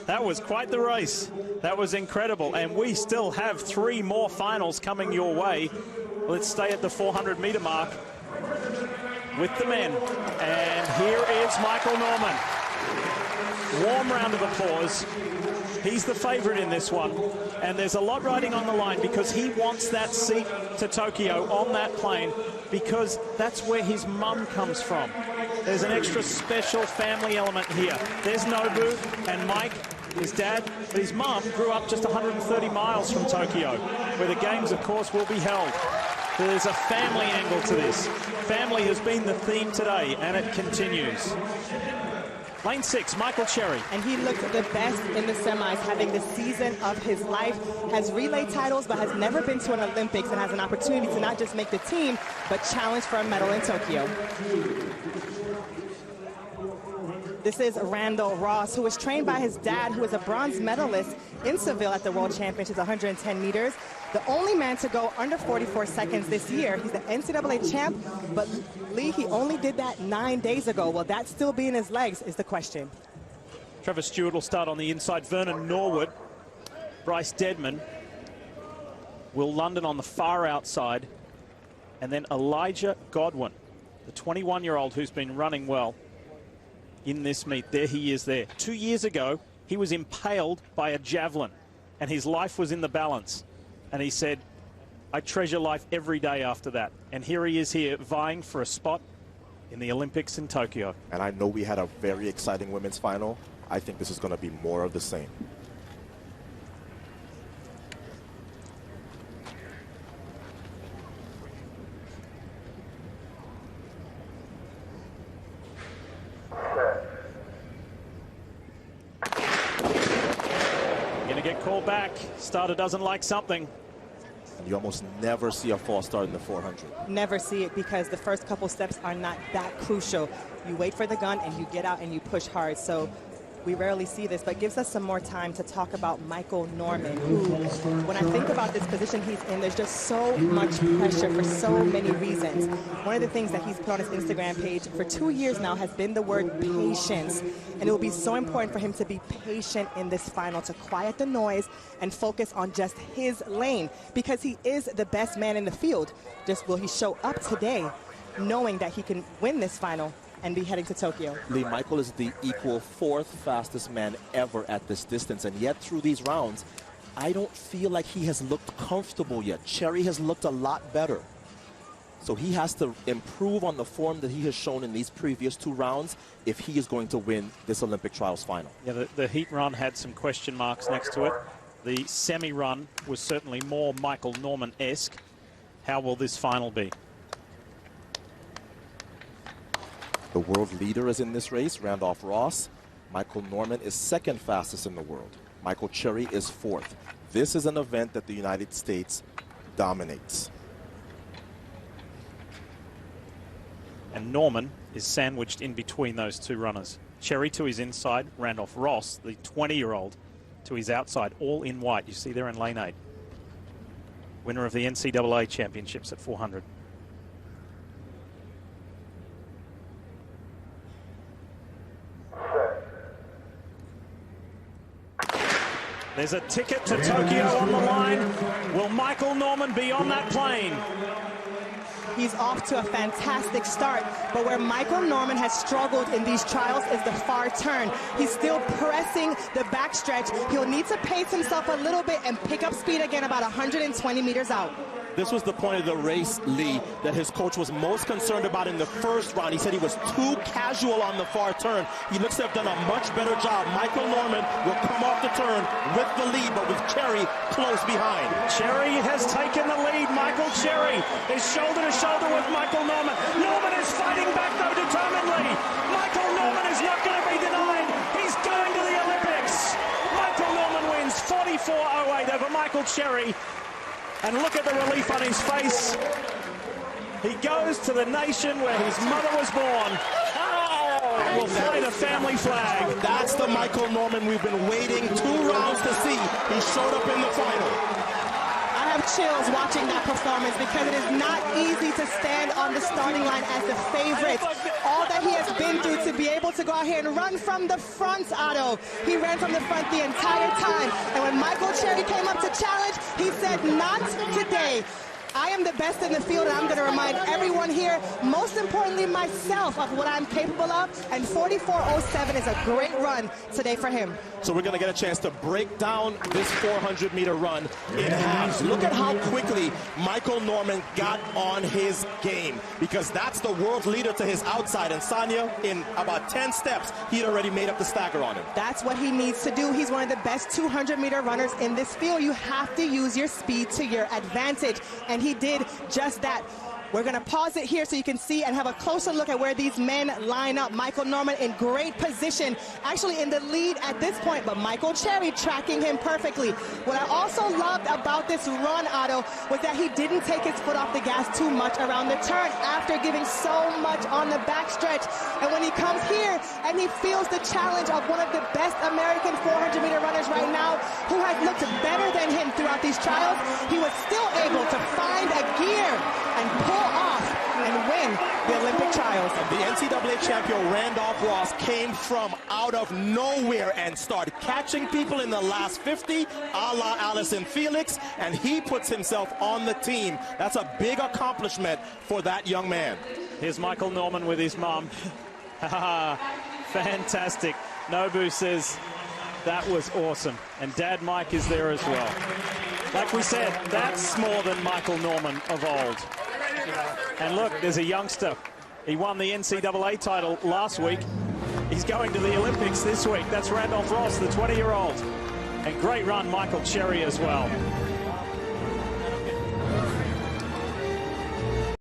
That was quite the race. That was incredible. And we still have 3 more finals coming your way. Let's stay at the 400-meter mark with the men. And here is Michael Norman. Warm round of applause. He's the favorite in this one. And there's a lot riding on the line because he wants that seat to Tokyo on that plane because that's where his mum comes from. There's an extra special family element here. There's Nobu and Mike, his dad, but his mum grew up just 130 miles from Tokyo, where the games, of course, will be held. There's a family angle to this. Family has been the theme today, and it continues. Lane 6, Michael Cherry. And he looked the best in the semis, having the season of his life. Has relay titles, but has never been to an Olympics and has an opportunity to not just make the team, but challenge for a medal in Tokyo. This is Randall Ross, who was trained by his dad, who was a bronze medalist in Seville at the World Championships, 110 meters. The only man to go under 44 seconds this year. He's the NCAA champ, but Lee, he only did that 9 days ago. Will that still be in his legs is the question. Trevor Stewart will start on the inside. Vernon Norwood, Bryce Deadman, Will London on the far outside, and then Elijah Godwin, the 21-year-old who's been running well in this meet. There he is there. 2 years ago, he was impaled by a javelin, and his life was in the balance. And he said, I treasure life every day after that. And here he is here, vying for a spot in the Olympics in Tokyo. And I know we had a very exciting women's final. I think this is going to be more of the same. Gonna get called back. Starter doesn't like something. You almost never see a false start in the 400. Never see it because the first couple steps are not that crucial. You wait for the gun and you get out and you push hard. So we rarely see this, but gives us some more time to talk about Michael Norman, who, when I think about this position he's in, there's just so much pressure for so many reasons. One of the things that he's put on his Instagram page for 2 years now has been the word patience. And it will be so important for him to be patient in this final, to quiet the noise and focus on just his lane, because he is the best man in the field. Just will he show up today knowing that he can win this final and be heading to Tokyo? Lee, Michael is the equal 4th fastest man ever at this distance, and yet through these rounds, I don't feel like he has looked comfortable yet. Cherry has looked a lot better. So he has to improve on the form that he has shown in these previous 2 rounds if he is going to win this Olympic trials final. Yeah, the heat run had some question marks next to it. The semi-run was certainly more Michael Norman-esque. How will this final be? The world leader is in this race, Randolph Ross. Michael Norman is 2nd fastest in the world. Michael Cherry is 4th. This is an event that the United States dominates. And Norman is sandwiched in between those 2 runners. Cherry to his inside, Randolph Ross, the 20-year-old, to his outside, all in white. You see there in lane 8. Winner of the NCAA championships at 400. There's a ticket to Tokyo on the line. Will Michael Norman be on that plane? He's off to a fantastic start, but where Michael Norman has struggled in these trials is the far turn. He's still pressing the backstretch. He'll need to pace himself a little bit and pick up speed again about 120 meters out. This was the point of the race, Lee, that his coach was most concerned about in the first round. He said he was too casual on the far turn. He looks to have done a much better job. Michael Norman will come off the turn with the lead, but with Cherry close behind. Cherry has taken the lead. Michael Cherry is shoulder to shoulder with Michael Norman. Norman is fighting back, though, determinedly. Michael Norman is not going to be denied. He's going to the Olympics. Michael Norman wins 44.08 over Michael Cherry. And look at the relief on his face. He goes to the nation where his mother was born. And will fly the family flag. That's the Michael Norman we've been waiting 2 rounds to see. He showed up in the final. I have chills watching that performance because it is not easy to stand on the starting line as the favorite all that he has been through to be able to go out here and run from the front, Otto. He ran from the front the entire time. And when Michael Cherry came up to challenge, he said, not today. I am the best in the field, and I'm going to remind everyone here, most importantly myself, of what I'm capable of, and 44.07 is a great run today for him. So we're going to get a chance to break down this 400-meter run in halves. Look at how quickly Michael Norman got on his game, because that's the world leader to his outside. And Sonia, in about 10 steps, he'd already made up the stagger on him. That's what he needs to do. He's one of the best 200-meter runners in this field. You have to use your speed to your advantage, and he did just that. We're going to pause it here so you can see and have a closer look at where these men line up. Michael Norman in great position, actually in the lead at this point, but Michael Cherry tracking him perfectly. What I also loved about this run, Otto, was that he didn't take his foot off the gas too much around the turn after giving so much on the backstretch. And when he comes here and he feels the challenge of one of the best American 400-meter runners right now, who has looked better than him throughout these trials, he was still able to find a gear and pull off and win the Olympic trials. The NCAA champion Randolph Ross came from out of nowhere and started catching people in the last 50, a la Allison Felix, and he puts himself on the team. That's a big accomplishment for that young man. Here's Michael Norman with his mom. Fantastic. Nobu says that was awesome. And Dad Mike is there as well. Like we said, that's more than Michael Norman of old. And look, there's a youngster. He won the NCAA title last week. He's going to the Olympics this week. That's Randolph Ross, the 20-year-old. And great run, Michael Cherry as well.